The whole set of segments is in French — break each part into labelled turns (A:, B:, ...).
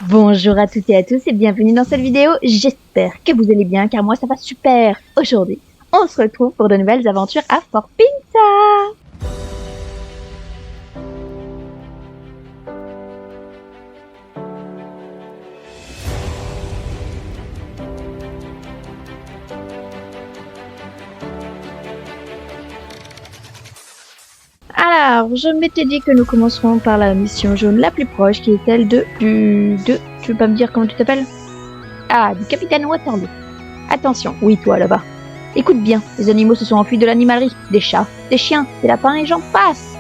A: Bonjour à toutes et à tous et bienvenue dans cette vidéo. J'espère que vous allez bien car moi ça va super. Aujourd'hui, on se retrouve pour de nouvelles aventures à Fort Pinta. Alors, je m'étais dit que nous commencerons par la mission jaune la plus proche qui est celle tu veux pas me dire comment tu t'appelles? Ah, du capitaine Waterloo. Attention, oui toi là-bas. Écoute bien, les animaux se sont enfuis de l'animalerie. Des chats, des chiens, des lapins et j'en passe.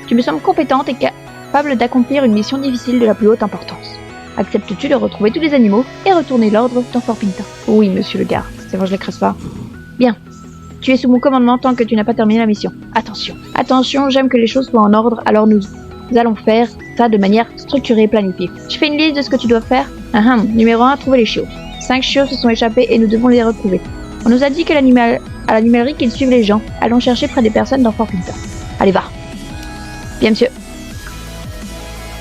A: Tu me sembles compétente et capable d'accomplir une mission difficile de la plus haute importance. Acceptes-tu de retrouver tous les animaux et retourner l'ordre dans Fort Pinta? Oui, monsieur le garde. C'est vrai, je l'écrase pas. Bien. Tu es sous mon commandement tant que tu n'as pas terminé la mission. Attention. Attention, j'aime que les choses soient en ordre, alors nous allons faire ça de manière structurée et planifiée. Je fais une liste de ce que tu dois faire. Numéro 1, trouver les chiots. 5 chiots se sont échappés et nous devons les retrouver. On nous a dit à l'animalerie qu'ils suivent les gens. Allons chercher près des personnes dans Fort Pinta. Allez, va. Bien, monsieur.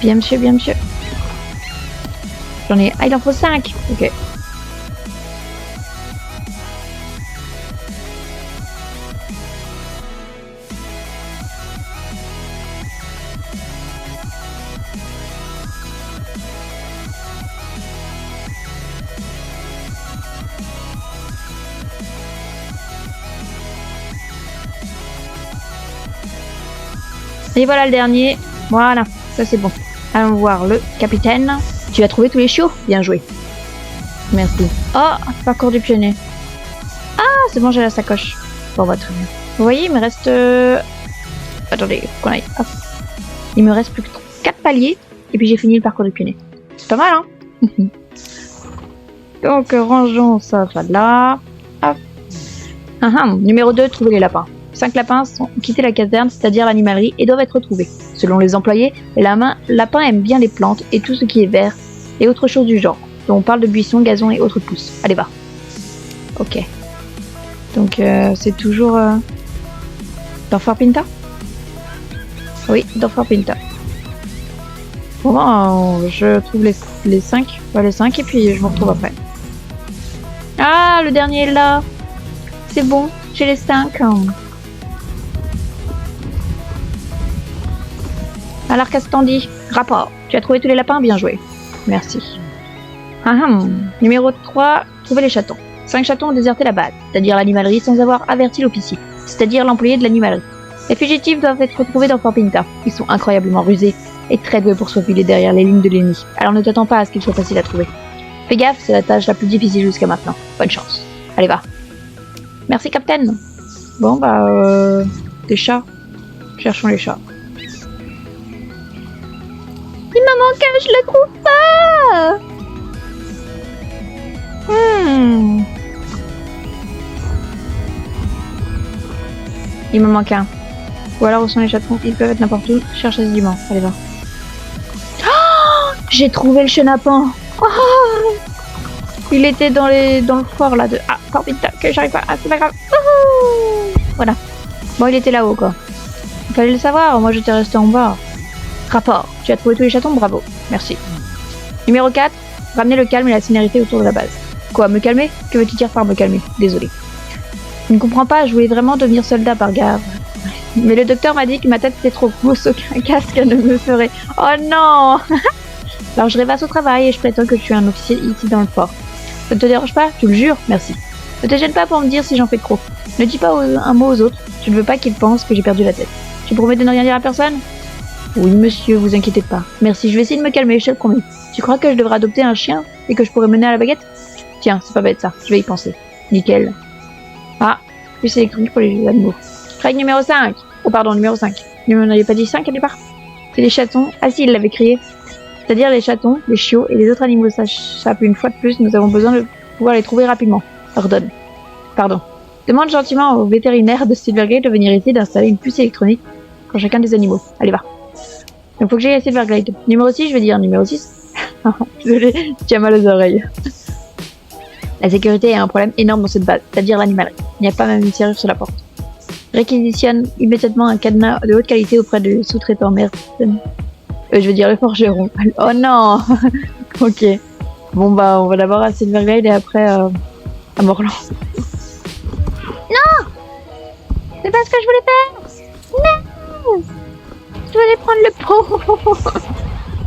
A: Bien, monsieur, bien, monsieur. J'en ai... Ah, il en faut 5. Ok. Et voilà le dernier. Voilà, ça c'est bon. Allons voir le capitaine. Tu as trouvé tous les chiots? Bien joué. Merci. Oh, parcours du pionnier. Ah, c'est bon, j'ai la sacoche. Bon, bah très bien. Vous voyez, il me reste... Attendez, faut qu'on aille. Hop. Il me reste plus que 4 paliers. Et puis j'ai fini le parcours du pionnier. C'est pas mal, hein. Donc, rangeons ça là. Hop. Numéro 2, trouver les lapins. 5 lapins ont quitté la caserne, c'est-à-dire l'animalerie, et doivent être retrouvés. Selon les employés, les lapins aiment bien les plantes et tout ce qui est vert et autre chose du genre. Donc on parle de buissons, gazon et autres pousses. Allez, va. Ok. Donc c'est toujours dans Fort Pinta? Oui, dans Fort Pinta. Bon, je trouve les 5. Ouais, les 5 et puis je me retrouve après. Ah, le dernier est là. C'est bon, j'ai les 5. Alors Castandi, rapport. Tu as trouvé tous les lapins? Bien joué. Merci. Numéro 3, trouver les chatons. 5 chatons ont déserté la base, c'est-à-dire l'animalerie, sans avoir averti l'officier, c'est-à-dire l'employé de l'animalerie. Les fugitifs doivent être retrouvés dans Fort Pinta. Ils sont incroyablement rusés et très doués pour se faufiler derrière les lignes de l'ennemi. Alors ne t'attends pas à ce qu'ils soient faciles à trouver. Fais gaffe, c'est la tâche la plus difficile jusqu'à maintenant. Bonne chance. Allez, va. Merci, capitaine. Bon, bah, des chats. Cherchons les chats. Il me manque un, je le trouve pas. Il me manque un. Ou alors où sont les chatons? Ils peuvent être n'importe où. Cherche assidûment. Allez, va. Oh, j'ai trouvé le chenapan. Oh, il était dans le fort là de... Ah, Fort Pinta, que j'arrive pas. Ah, c'est pas grave. Oh, voilà. Bon, il était là-haut quoi. Il fallait le savoir, moi j'étais resté en bas. Rapport. Tu as trouvé tous les chatons? Bravo. Merci. Numéro 4. Ramener le calme et la sérénité autour de la base. Quoi, me calmer? Que veux-tu dire par me calmer? Désolé. Je ne comprends pas, je voulais vraiment devenir soldat par garde. Mais le docteur m'a dit que ma tête était trop grosse, aucun casque ne me ferait... Oh non. Alors je rêvasse au travail et je prétends que je suis un officier ici dans le fort. Ça ne te dérange pas? Tu le jures? Merci. Ne te gêne pas pour me dire si j'en fais trop. Ne dis pas un mot aux autres. Je ne veux pas qu'ils pensent que j'ai perdu la tête. Tu promets de ne rien dire à personne? Oui, monsieur, vous inquiétez pas. Merci, je vais essayer de me calmer, je te le promets. Tu crois que je devrais adopter un chien et que je pourrais mener à la baguette? Tiens, c'est pas bête ça, je vais y penser. Nickel. Ah, plus électronique pour les animaux. Règle numéro 5. Oh pardon, numéro 5. On n'avait pas dit 5 au départ? C'est les chatons. Ah si, il l'avait crié. C'est-à-dire les chatons, les chiots et les autres animaux s'échappent une fois de plus. Nous avons besoin de pouvoir les trouver rapidement. Ordonne. Pardon. Demande gentiment au vétérinaire de Silverglade de venir ici d'installer une puce électronique pour chacun des animaux. Allez, va. Donc faut que j'aille à Silverglade. Numéro 6, je vais dire numéro 6. Désolé, tu as mal aux oreilles. La sécurité est un problème énorme dans cette base, c'est-à-dire l'animalerie. Il n'y a pas même une serrure sur la porte. Réquisitionne immédiatement un cadenas de haute qualité auprès de sous-traitants. Je veux dire le forgeron. Oh non. Ok. Bon bah on va d'abord à Silverglade et après à Morlan. Non, c'est pas ce que je voulais faire. Non, je voulais prendre le pont.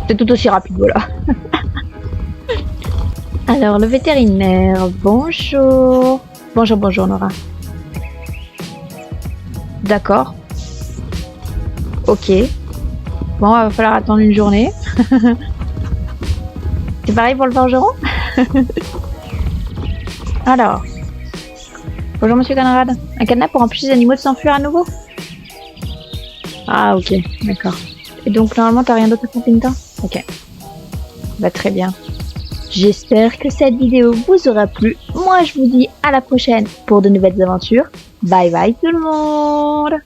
A: C'est tout aussi rapide, voilà. Alors le vétérinaire, bonjour. Bonjour Nora. D'accord. Ok. Bon, va falloir attendre une journée. C'est pareil pour le forgeron. Alors. Bonjour Monsieur Conrad. Un cadenas pour empêcher les animaux de s'enfuir à nouveau? Ah ok, d'accord. Et donc normalement t'as rien d'autre à faire, Pinta? Ok. Bah très bien. J'espère que cette vidéo vous aura plu. Moi je vous dis à la prochaine pour de nouvelles aventures. Bye bye tout le monde!